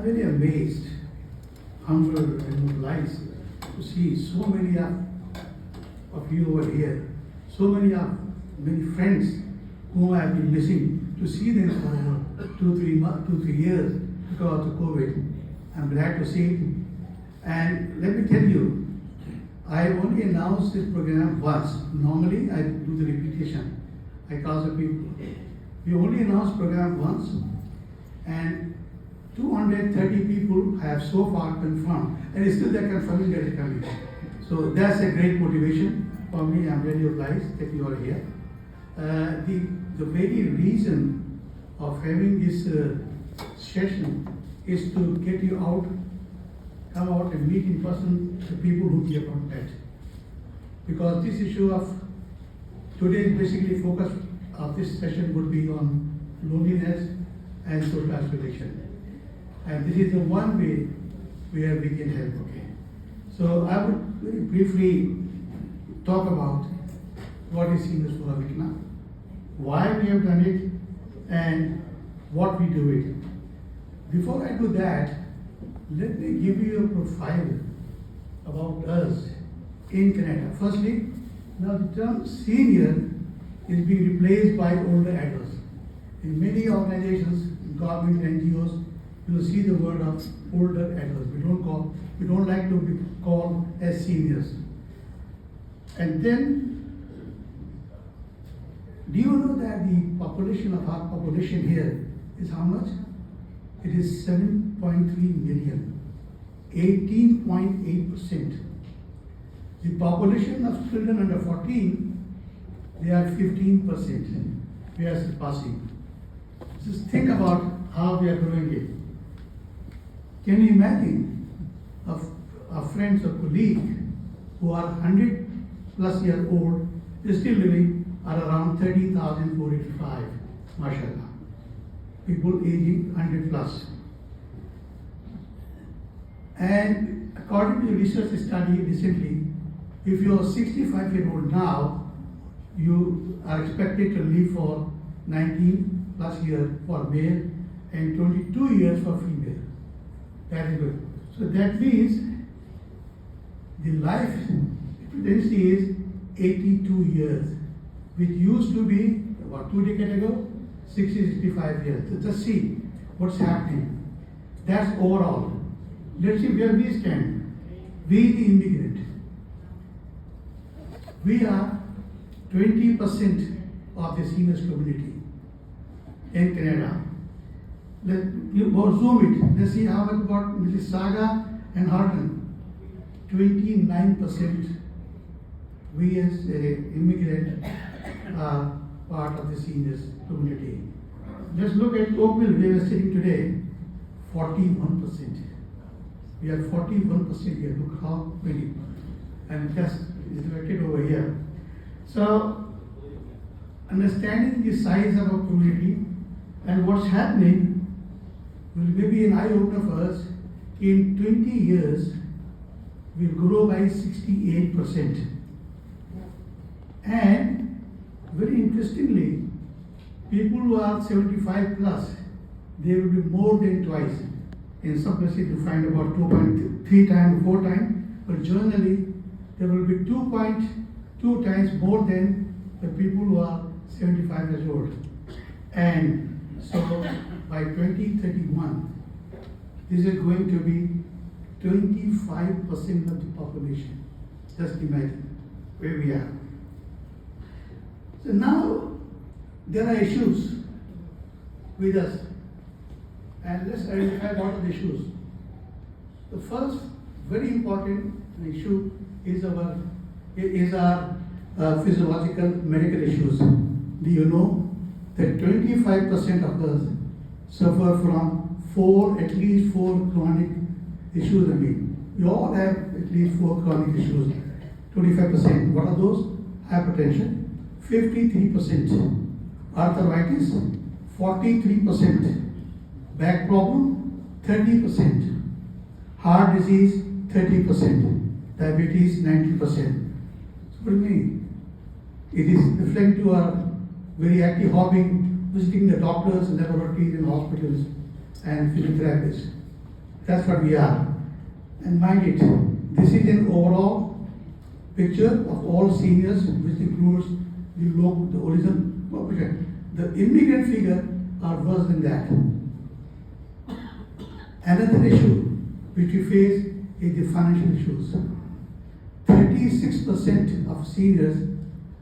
I'm very amazed, humbled and obliged to see so many of you over here, so many friends whom I have been missing, to see them for 2-3 years because of COVID. I'm glad to see it. And let me tell you, I only announced this program once. Normally I do the repetition. I call the people. We only announced program once, and 230 people have so far confirmed, and still they're confirming that they're coming. So that's a great motivation for me. I'm very obliged that you are here. The very reason of having this session is to get you out, come out and meet in person the people who care about that. Because this issue of today, basically focus of this session would be on loneliness and social isolation. And this is the one way where we can help. Okay. So I would very briefly talk about what is Seniors for a Week now, why we have done it, and what we do it. Before I do that, let me give you a profile about us in Canada. Firstly, now the term senior is being replaced by older adults. In many organizations, government, NGOs, you will see the word of older adults. We don't like to be called as seniors. And then, do you know that the population of our population here is how much? It is 7.3 million, 18.8%. The population of children under 14, they are 15%. We are surpassing. Just think about how we are growing it. Can you imagine our friends or colleagues who are 100 plus years old, they're still living at around 30,485, mashallah. People aging 100 plus. And according to a research study recently, if you're 65-year-old now, you are expected to live for 19 plus years for male and 22 years for female. That is good. So that means the life expectancy is 82 years, which used to be about 2 decades ago, 65 years. So just see what's happening. That's overall. Let's see where we stand. We the immigrant. We are 20% of the seniors community in Canada. You go zoom it. Let's see how much about Mississauga and Harton. 29%. We as an immigrant are part of the seniors community. Just look at Oakville, where we are sitting today. 41%. We are 41% here. Look how many. And just is reflected over here. So, understanding the size of our community and what's happening will maybe an eye-opener for us. In 20 years, we'll grow by 68%. And very interestingly, people who are 75 plus, they will be more than twice. In some places you find about 2.3 times, 4 times, but generally there will be 2.2 times more than the people who are 75 years old. And so by 2031, this is going to be 25% of the population. Just imagine where we are. So now there are issues with us, and let's identify what are the issues. The first very important issue is our physiological medical issues. Do you know that 25% of us suffer from at least four chronic issues? I mean, we all have at least 4 chronic issues. 25%. What are those? Hypertension, 53%. Arthritis, 43%. Back problem, 30%. Heart disease, 30%. Diabetes, 90%. So what do you mean? It is reflecting to our very active hobby, visiting the doctors, laboratories, and hospitals, and physiotherapists. That's what we are. And mind it, this is an overall picture of all seniors, which includes the original population. The immigrant figure are worse than that. Another issue which we face is the financial issues. 36% of seniors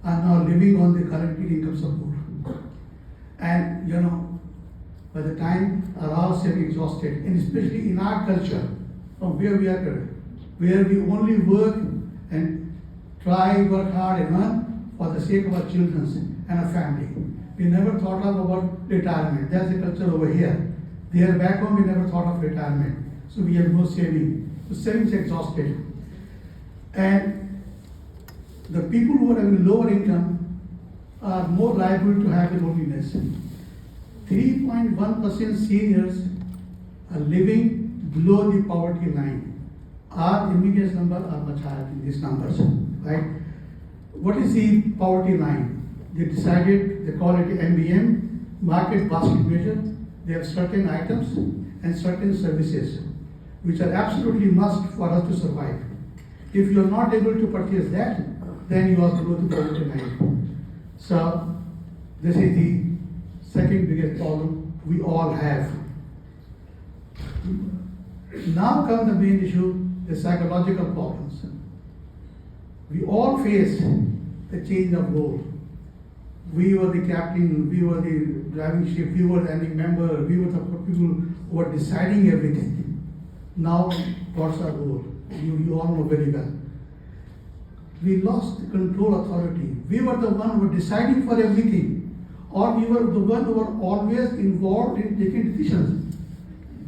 are now living on the guaranteed income support. And by the time our saving exhausted, and especially in our culture, from where we are, where we only work and work hard and earn for the sake of our children and our family. We never thought of about retirement. That's the culture over here. There back home, we never thought of retirement. So we have no saving. The savings exhausted. And the people who are having lower income are more liable to have loneliness. 3.1% seniors are living below the poverty line. Our immigrants numbers are much higher than these numbers, right? What is the poverty line? They decided, they call it MBM, market basket measure. They have certain items and certain services which are absolutely must for us to survive. If you are not able to purchase that, then you are below the poverty line. So this is the second biggest problem we all have. Now comes the main issue, the psychological problems. We all face the change of role. We were the captain, we were the driving ship, we were the ending member, we were the people who were deciding everything. Now, what's our role? You all know very well. We lost the control authority. We were the one who were deciding for everything, or we were the one who were always involved in taking decisions.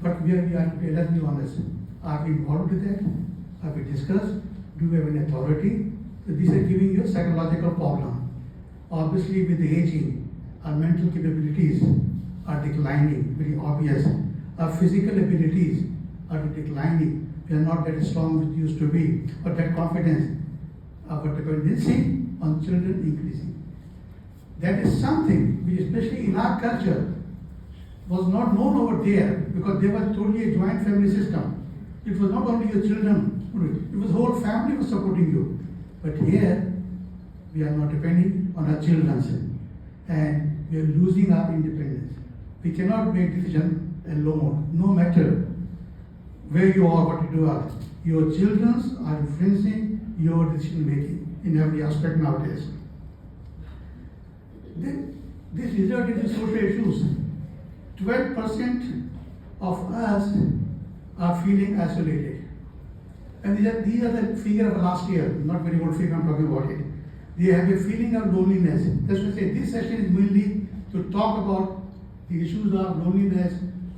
But where we are today, let's be honest. Are we involved with that? Have we discussed? Do we have any authority? So these are giving you a psychological problem. Obviously, with the aging, our mental capabilities are declining, very obvious. Our physical abilities are declining. We are not that strong as we used to be, but that confidence, our dependency on children increasing. That is something which, especially in our culture, was not known over there because there was totally a joint family system. It was not only your children, it was whole family was supporting you. But here, we are not depending on our children and we are losing our independence. We cannot make decisions alone, no matter where you are, what you do. Your children are influencing your decision making in every aspect nowadays. This resulted in social issues. 12% of us are feeling isolated. And these are the figure of last year, not very old figure, I'm talking about it. They have a feeling of loneliness. That's why I say this session is mainly to talk about the issues of loneliness,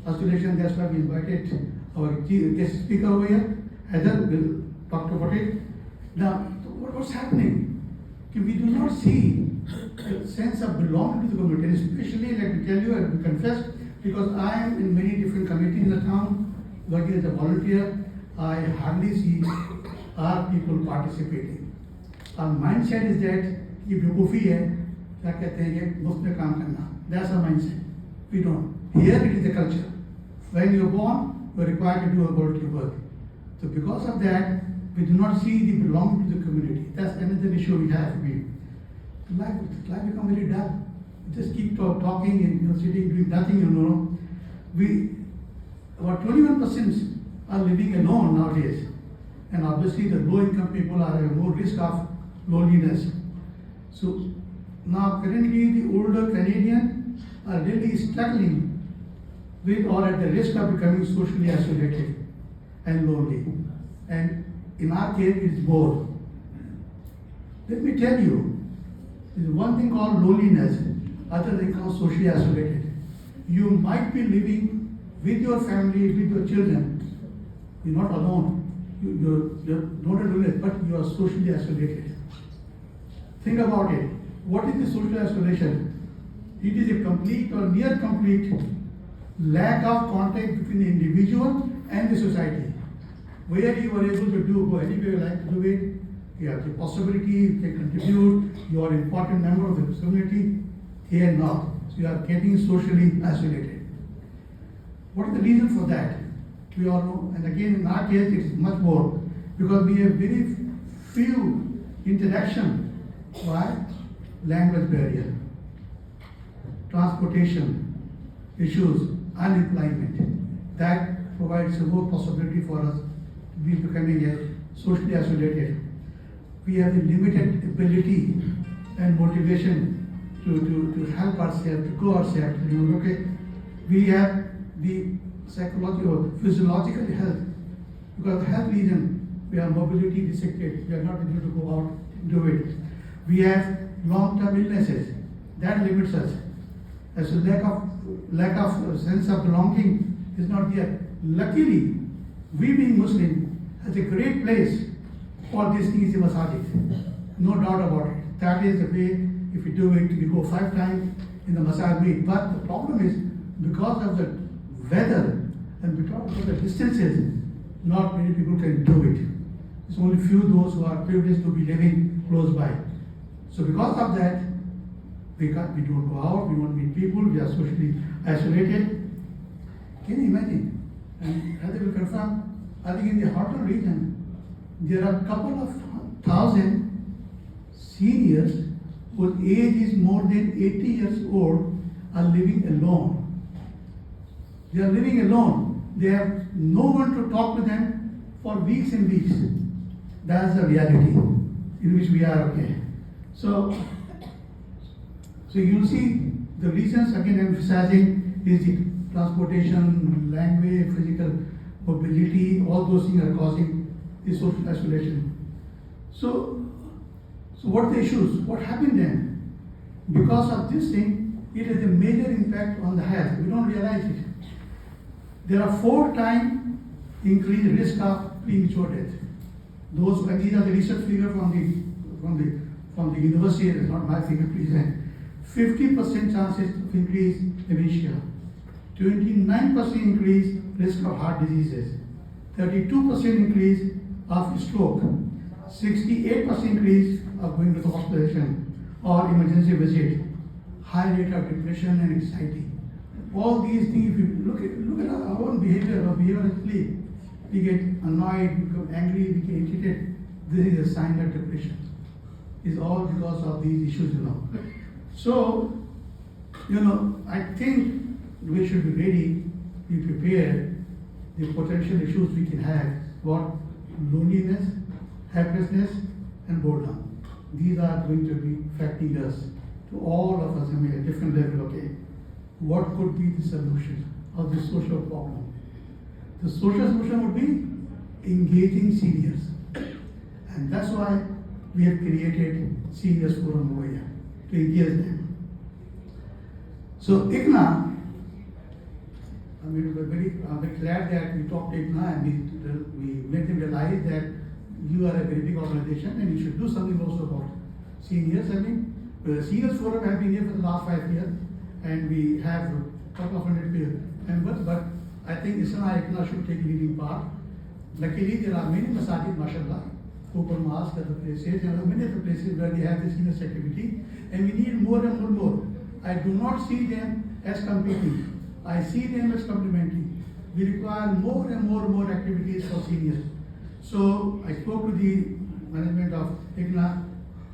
isolation. That's why we invited our guest speaker over here. Heather will talk about it. Now, what's happening? We do not see a sense of belonging to the community, and especially, let me tell you, and we confess, because I am in many different committees in the town, working as a volunteer, I hardly see our people participating. Our mindset is that ये बेवकूफ़ी है, क्या कहते हैं ये मुफ्त में काम करना. That's our mindset. We don't. Here it is the culture. When you're born, you're required to do a volunteer work. So because of that, we do not see the belonging to the community. That's another issue we have. Life become very dull. We just keep talking and sitting, doing nothing. About 21% are living alone nowadays. And obviously the low-income people are at more risk of loneliness. So now currently the older Canadians are really struggling with or at the risk of becoming socially isolated and lonely. And in our case, it is more. Let me tell you, there is one thing called loneliness, other thing called socially isolated. You might be living with your family, with your children. You're not alone. You're not alone, but you are socially isolated. Think about it. What is the social isolation? It is a complete or near complete lack of contact between the individual and the society. Where you are able to go anywhere you like to do it, you have the possibility, you can contribute, you are an important member of the community, here not. So you are getting socially isolated. What is the reason for that? We all know, and again in our case it is much more because we have very few interaction. Why? Language barrier, transportation issues, unemployment. That provides a more possibility for us to be becoming a socially isolated. We have the limited ability and motivation to help ourselves, to go ourselves. Okay? We have the psychological, physiological health. Because health reason, we are mobility restricted. We are not able to go out and do it. We have long-term illnesses. That limits us. As a lack of sense of belonging is not there. Luckily, we being Muslim has a great place for these things in masajid. No doubt about it. That is the way, if we do it, we go 5 times in the masajid. But the problem is, because of the weather and because of the distances, not many people can do it. It's only few those who are privileged to be living close by. So because of that, we don't go out, we don't meet people, we are socially isolated. Can you imagine? And as they will confirm, I think in the hotel region, there are a couple of thousand seniors whose age is more than 80 years old are living alone. They are living alone. They have no one to talk to them for weeks and weeks. That's the reality in which we are. Okay. So you'll see the reasons again emphasizing is the transportation, language, physical mobility, all those things are causing the social isolation. So what are the issues? What happened then? Because of this thing, it has a major impact on the health. We don't realize it. There are 4 times increased risk of premature death. And these are the research figures from the university. It's not my figure, please. 50% chances of increased dementia, 29% increased risk of heart diseases, 32% increase of stroke, 68% increase of going to the hospitalization or emergency visit, high rate of depression and anxiety. All these things, if you look at our own behavior or behavioral sleep, we get annoyed, we become angry, we get irritated. This is a sign of depression. It's all because of these issues, So, I think we should be ready, be prepared, the potential issues we can have, what loneliness, helplessness, and boredom. These are going to be affecting us, to all of us, at a different level, okay? What could be the solution of this social problem? The social solution would be engaging seniors. And that's why we have created Seniors Forum over here, to engage them. So ICNA, we're very glad that we talked to ICNA and we made them realize that you are a very big organization and you should do something also about seniors. The Seniors Forum has been here for the last 5 years and we have a couple of hundred members, but I think ICNA should take leading part. Luckily, there are many masajid, mashallah, open mosques, other places, there are many other places where they have this seniors activity, and we need more and more. I do not see them as competing. I see them as complementary. We require more and more activities for seniors. So I spoke to the management of ICNA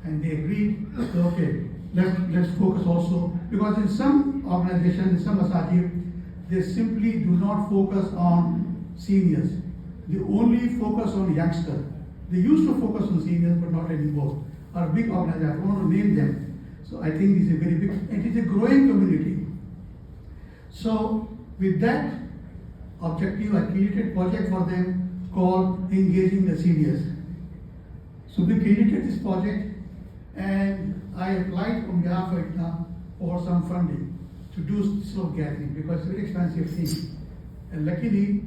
and they agreed, so okay, let's focus also, because in some organizations, in some masajid, they simply do not focus on seniors. They only focus on youngsters. They used to focus on seniors, but not anymore. Our big organization, I don't want to name them. So I think it's a very big, it is a growing community. So with that objective, I created a project for them called Engaging the Seniors. So we created this project and I applied on behalf of ICNA for some funding to do this sort of gathering because it's a very expensive thing. And luckily,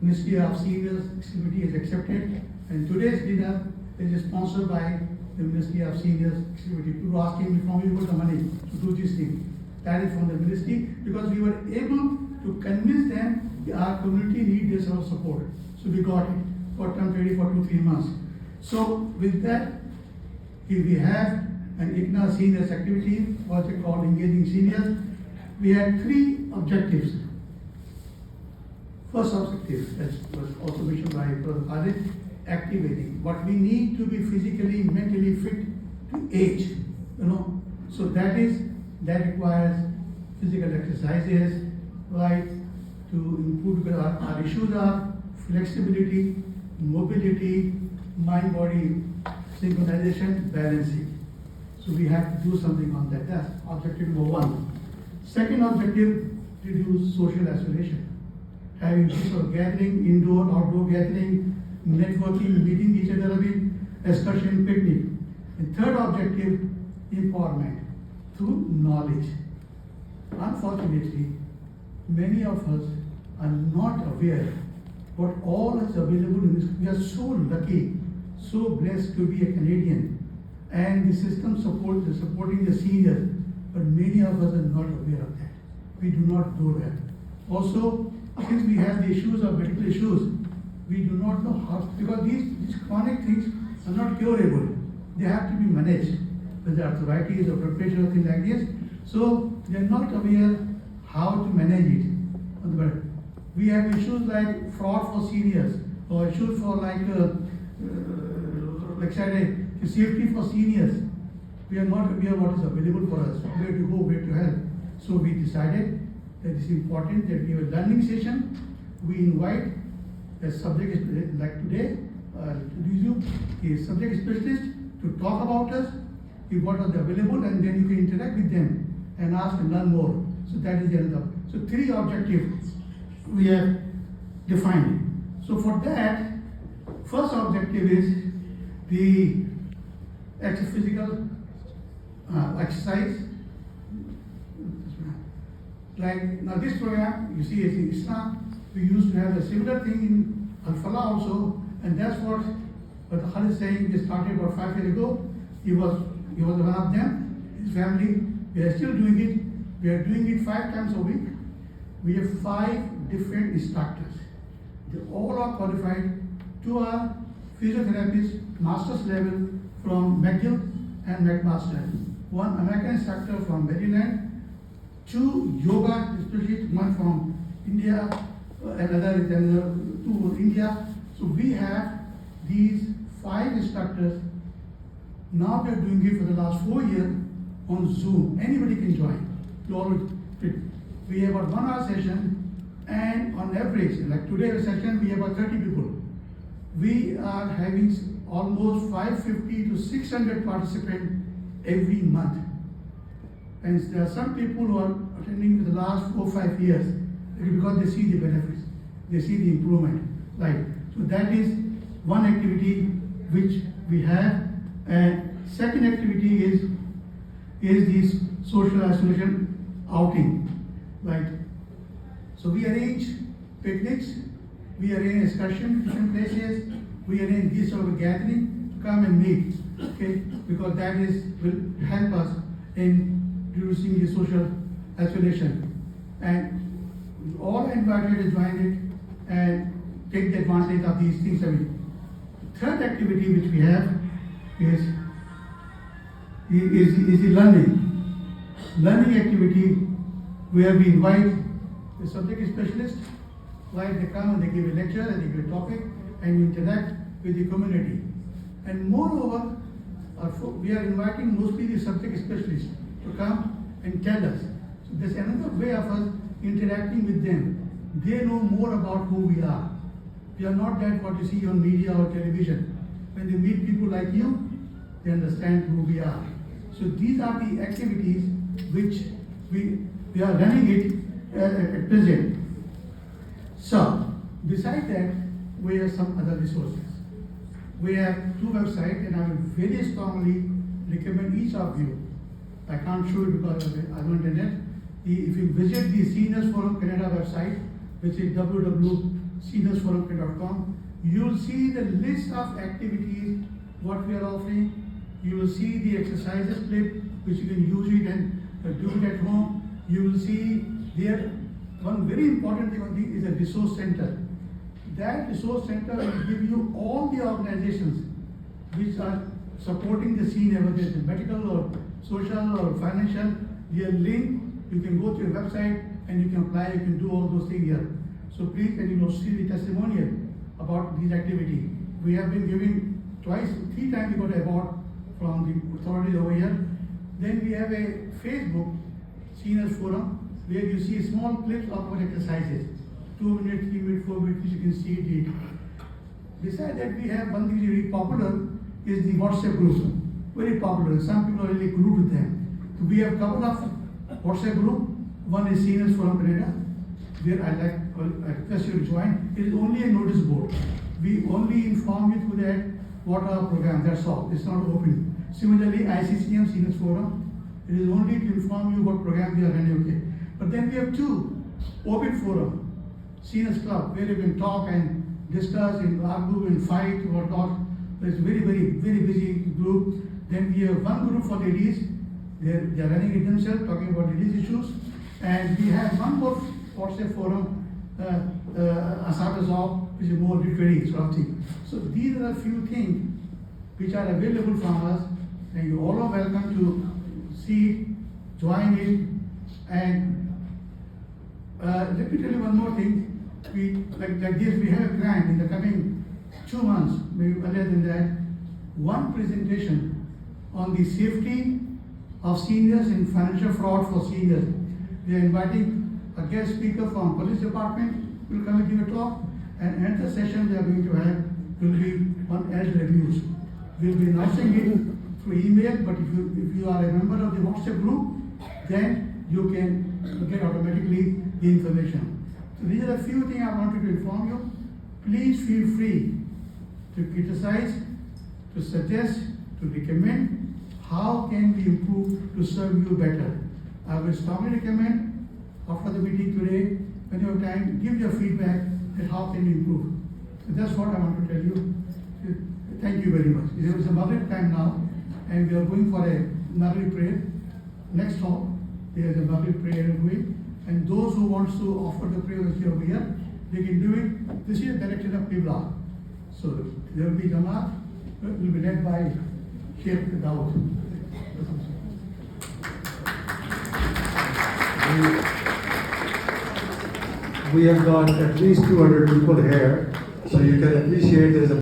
Ministry of Seniors Activity is accepted. And today's dinner is sponsored by the Ministry of Seniors Activity. People were asking me from where the money to do this thing. That is from the ministry because we were able to convince them that our community needs this sort of support. So we got it for term ready for 2-3 months. So with that, we have an ICNA Seniors Activity project called Engaging Seniors. We had 3 objectives. First objective, as was also mentioned by Brother Khalid, activating. But we need to be physically, mentally fit to age, So that requires physical exercises, right? To improve, because our issues are flexibility, mobility, mind-body synchronization, balancing. So we have to do something on that. That's objective number one. Second objective, reduce social isolation. Having this sort of gathering, indoor, outdoor gathering, networking, meeting each other, excursion, picnic. And third objective, empowerment through knowledge. Unfortunately, many of us are not aware what all is available in this. We are so lucky, so blessed to be a Canadian, and the system is supporting the seniors, but many of us are not aware of that. We do not know that. Also, since we have the issues of medical issues, we do not know how, because these chronic things are not curable. They have to be managed, whether arthritis or blood pressure or things like this. So they are not aware how to manage it. We have issues like fraud for seniors, or issues for safety for seniors. We are not aware what is available for us, where to go, where to help. So we decided that it's important that we have a learning session. We invite a subject, like today, a subject specialist to talk about us, what are they available, and then you can interact with them and ask and learn more. So that is the other. So three objectives we have defined. So for that, first objective is the physical exercise. Like now this program, you see, is in Islam. We used to have a similar thing in Al-Falah also, and that's what Khalid is saying. We started about 5 years ago. He was one of them, his family. We are still doing it. We are doing it 5 times a week. We have 5 different instructors. They all are qualified. 2 are physiotherapists, master's level from McGill and McMaster. 1 American instructor from Maryland. 2 yoga specialists, 1 from India, another 2 from India. So we have these 5 instructors. Now we are doing it for the last 4 years on Zoom. Anybody can join. We have about 1 hour session, and on average, like today's session, we have about 30 people. We are having almost 550 to 600 participants every month. And there are some people who are attending for the last 4 or 5 years because they see the benefits, they see the improvement. Right. So that is one activity which we have. And second activity is this social isolation outing. Right. So we arrange picnics, we arrange excursions to different places, we arrange this sort of gathering to come and meet. Okay, because that will help us in reducing the social isolation. And all are invited to join it and take the advantage of these things. The third activity which we have is the learning activity, where we invite the subject specialist, where they come and they give a lecture and they give a topic and interact with the community. And moreover, we are inviting mostly the subject specialists to come and tell us. So there's another way of us interacting with them. They know more about who we are. We are not that what you see on media or television. When they meet people like you, they understand who we are. So these are the activities which we are running it at present. So besides that, we have some other resources. We have 2 websites, and I will very strongly recommend each of you. I can't show you because I don't internet. If you visit the Seniors Forum Canada website, which is www.seniorsforumcanada.com, you will see the list of activities what we are offering. You will see the exercises clip, which you can use it and do it at home. You will see there one very important thing is a resource center. That resource center will give you all the organizations which are supporting the senior, whether it's medical or social or financial. They are linked. You can go to your website and you can apply. You can do all those things here. So please, can you see the testimonial about these activity? We have been giving twice, 3 times we got an award from the authorities over here. Then we have a Facebook Seniors Forum where you see small clips of our exercises. 2 minutes, 3 minutes, 4 minutes, which you can see it. Besides that, we have one thing very popular is the WhatsApp group. Very popular. Some people are really glued with them. So we have a couple of WhatsApp group. One is Seniors Forum Canada, where I request you to join. It is only a notice board. We only inform you through that what our program, that's all. It's not open. Similarly, ICCM Seniors Forum, it is only to inform you what program we are running, okay. But then we have 2 open forum, Seniors Club, where you can talk and discuss and argue and fight or talk. It's very, very, very busy group. Then we have one group for ladies. They're running it themselves, talking about ladies issues. And we have one more WhatsApp forum, Asabazov, which is more literary sort of thing. So these are a few things which are available from us, and you all are welcome to see it, join it, and let me tell you one more thing. We like this, we have a grant in the coming 2 months, maybe earlier than that, one presentation on the safety of seniors and financial fraud for seniors. We are inviting a guest speaker from police department will come and give a talk, and another session we are going to have will be on elder abuse. We'll be announcing it through email, but if you are a member of the WhatsApp group, then you can get automatically the information. So these are a few things I wanted to inform you. Please feel free to criticize, to suggest, to recommend how can we improve to serve you better. I will strongly recommend after the meeting today, when you have time, give your feedback that how can we improve. So that's what I want to tell you. Thank you very much. It is a Maghrib time now, and we are going for a Maghrib prayer. Next hall, there is a Maghrib prayer going, and those who want to offer the prayer over here, they can do it. This is the direction of Qibla. So there will be Jamaat, will be led by Sheikh Dawood. We have got at least 200 people here, so you can appreciate there is a